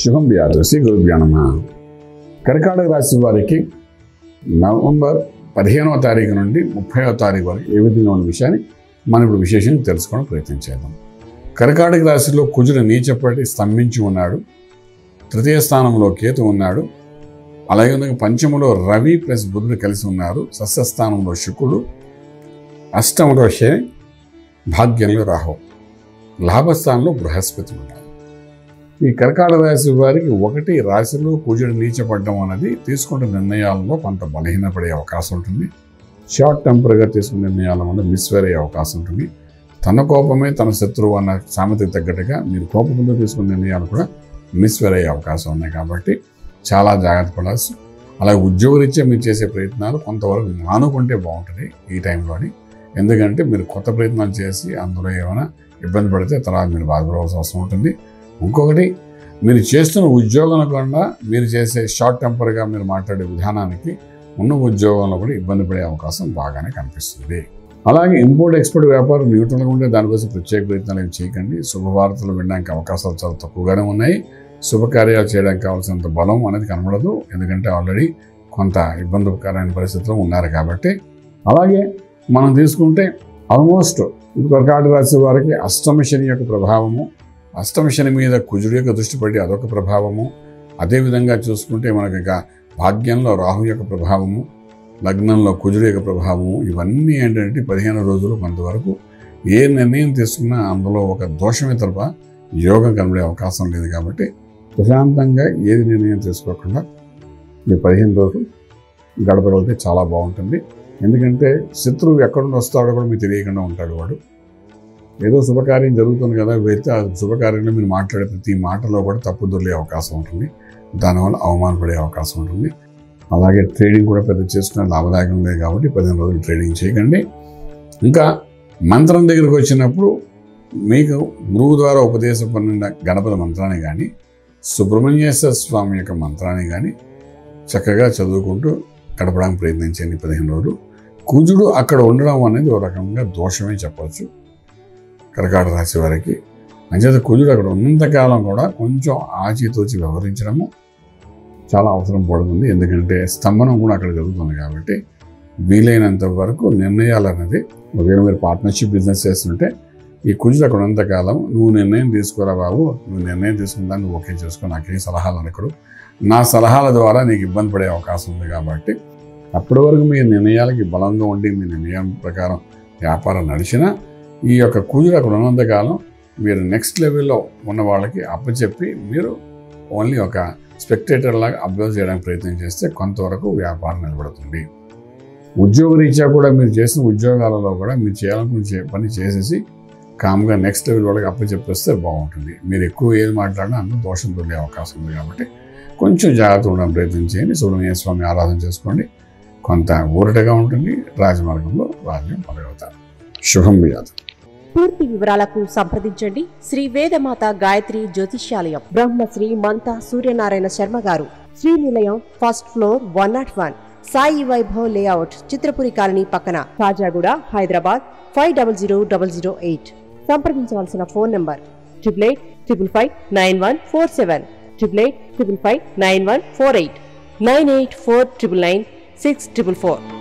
శుభం వ్యాధి శ్రీ గురుభ్యో నమః. కర్కాటక రాశి వారికి నవంబర్ 15వ తారీఖు నుండి 30వ తారీఖు వరకు ఏ విధంగా ఉన్న విషయాన్ని మనం ఇప్పుడు విశేషంగా తెలుసుకోవడం ప్రయత్నం చేద్దాం. కర్కాటక రాశిలో కుజుడు నీచపడి స్తంభించి ఉన్నాడు. తృతీయ స్థానంలో కేతు ఉన్నాడు. అలాగే పంచములో రవి ప్లస్ బుధుడు కలిసి ఉన్నారు. సస్యస్థానంలో శుక్రుడు, అష్టమంలో శని, భాగ్యంలో రాహు, లాభస్థానంలో బృహస్పతి ఉన్నారు. ఈ కర్కాటక రాశి వారికి ఒకటి రాశిలో కుజుడు నీచపడడం అనేది తీసుకునే నిర్ణయాలలో కొంత బలహీనపడే అవకాశం ఉంటుంది. షార్ట్ టెంపర్గా తీసుకునే నిర్ణయాల వల్ల మిస్వేర్ అయ్యే అవకాశం ఉంటుంది. తన కోపమే తన శత్రువు అన్న సామెతకు తగ్గట్టుగా మీరు కోపంతో తీసుకునే నిర్ణయాలు కూడా మిస్వేర్ అయ్యే అవకాశం ఉన్నాయి. కాబట్టి చాలా జాగ్రత్త పడాల్సి. అలాగే ఉద్యోగరీత్యా మీరు చేసే ప్రయత్నాలు కొంతవరకు మానుకుంటే బాగుంటుంది ఈ టైంలోని. ఎందుకంటే మీరు కొత్త ప్రయత్నాలు చేసి అందులో ఏమైనా ఇబ్బంది పడితే తర్వాత మీరు బాధపడవలసిన అవసరం ఉంటుంది. ఇంకొకటి, మీరు చేస్తున్న ఉద్యోగం కన్నా మీరు చేసే షార్ట్ టెంపర్గా మీరు మాట్లాడే విధానానికి ఉన్న ఉద్యోగంలో కూడా ఇబ్బంది పడే అవకాశం బాగానే కనిపిస్తుంది. అలాగే ఇంపోర్ట్ ఎక్స్పోర్ట్ వ్యాపారం న్యూట్రల్గా ఉంటే దానికోసం ప్రత్యేక ప్రయత్నాలు ఏమి చేయకండి. శుభవార్తలు వినడానికి అవకాశాలు చాలా తక్కువగానే ఉన్నాయి. శుభకార్యాలు చేయడానికి కావాల్సినంత బలం అనేది కనబడదు. ఎందుకంటే ఆల్రెడీ కొంత ఇబ్బందికరమైన పరిస్థితుల్లో ఉన్నారు కాబట్టి. అలాగే మనం తీసుకుంటే ఆల్మోస్ట్ కర్కాటక రాశి వారికి అష్టమ శని యొక్క ప్రభావము, అష్టమ శని మీద కుజుడు యొక్క దృష్టి పడి అదొక ప్రభావము. అదేవిధంగా చూసుకుంటే మనకి భాగ్యంలో రాహు యొక్క ప్రభావము, లగ్నంలో కుజుడు యొక్క ప్రభావము, ఇవన్నీ ఏంటంటే 15 రోజులు కొంతవరకు ఏ నిర్ణయం తీసుకున్నా అందులో ఒక దోషమే తప్ప యోగం కనబడే అవకాశం లేదు. కాబట్టి ప్రశాంతంగా ఏది నిర్ణయం తీసుకోకుండా ఈ 15 రోజులు గడపగలిగితే చాలా బాగుంటుంది. ఎందుకంటే శత్రువు ఎక్కడి నుండి వస్తాడో కూడా మీకు తెలియకుండా ఉంటాడు. వాడు ఏదో శుభకార్యం జరుగుతుంది కదా వెళ్తే ఆ శుభకార్యంలో మీరు మాట్లాడే ప్రతి మాటలో కూడా తప్పు దొరికే అవకాశం ఉంటుంది. దానివల్ల అవమానపడే అవకాశం ఉంటుంది. అలాగే ట్రేడింగ్ కూడా పెద్ద చేసుకునే లాభదాయకం లేదు. కాబట్టి 15 రోజులు ట్రేడింగ్ చేయకండి. ఇంకా మంత్రం దగ్గరికి వచ్చినప్పుడు మీకు గురువు ద్వారా ఉపదేశపడిన గణపతి మంత్రాన్ని కానీ, సుబ్రహ్మణ్యేశ్వర స్వామి యొక్క మంత్రాన్ని కానీ చక్కగా చదువుకుంటూ గడపడానికి ప్రయత్నించండి 15 రోజులు. కుజుడు అక్కడ ఉండడం అనేది ఒక రకంగా దోషమే చెప్పవచ్చు కర్కాటక రాశి వారికి. అంచేత కుజుడు అక్కడ ఉన్నంతకాలం కూడా కొంచెం ఆచితూచి వ్యవహరించడము చాలా అవసరం పడుతుంది. ఎందుకంటే స్తంభనం కూడా అక్కడ జరుగుతుంది. కాబట్టి వీలైనంత వరకు నిర్ణయాలు అనేది, ఒకవేళ మీరు పార్ట్నర్షిప్ బిజినెస్ చేస్తుంటే ఈ కుజుడు అక్కడ ఉన్నంతకాలం నువ్వు నిర్ణయం తీసుకోరా బాబు, నువ్వు నిర్ణయం తీసుకుందా నువ్వు ఓకే చేసుకో, నాకేం సలహాలు అనకడు, నా సలహాల ద్వారా నీకు ఇబ్బంది పడే అవకాశం ఉంది. కాబట్టి అప్పటి వరకు మీ నిర్ణయాలకి బలంగా ఉండి మీ నిర్ణయం ప్రకారం వ్యాపారం నడిచినా ఈ యొక్క కుజుడు అక్కడ ఉన్నంతకాలం మీరు నెక్స్ట్ లెవెల్లో ఉన్న వాళ్ళకి అప్పచెప్పి మీరు ఓన్లీ ఒక స్పెక్టేటర్ లాగా అబ్జర్వ్ చేయడానికి ప్రయత్నం చేస్తే కొంతవరకు వ్యాపారం నిలబడుతుంది. ఉద్యోగరీత్యా కూడా మీరు చేసిన ఉద్యోగాలలో కూడా మీరు చేయాలనుకునే పని చేసేసి కామ్గా నెక్స్ట్ లెవెల్ వాళ్ళకి అప్పచెప్పేస్తే బాగుంటుంది. మీరు ఎక్కువ ఏది మాట్లాడినా అందులో దోషం దొరికే అవకాశం ఉంది. కాబట్టి కొంచెం జాగ్రత్త ఉండడానికి ప్రయత్నం చేయండి. సుబ్రహ్మణ్య స్వామి ఆరాధన చేసుకోండి. కొంత ఊరటగా ఉంటుంది. రాజమార్గంలో రాజ్యం పొందగలుగుతారు. శుభం వ్యాధి. పూర్తి వివరాలకు సంప్రదించండి శ్రీ వేదమాత గాయత్రి జ్యోతిష్యాలయం, బ్రహ్మశ్రీ మంతా సూర్యనారాయణ శర్మ గారు, Srinilayam, first floor, 101, Sai Vaibhav layout, Chitrapuri colony పక్కన, కాజాగూడ, హైదరాబాద్ 500008. సంప్రదించవలసిన ఫోన్ నంబర్ 8855559147, 8855559148, 9849996644.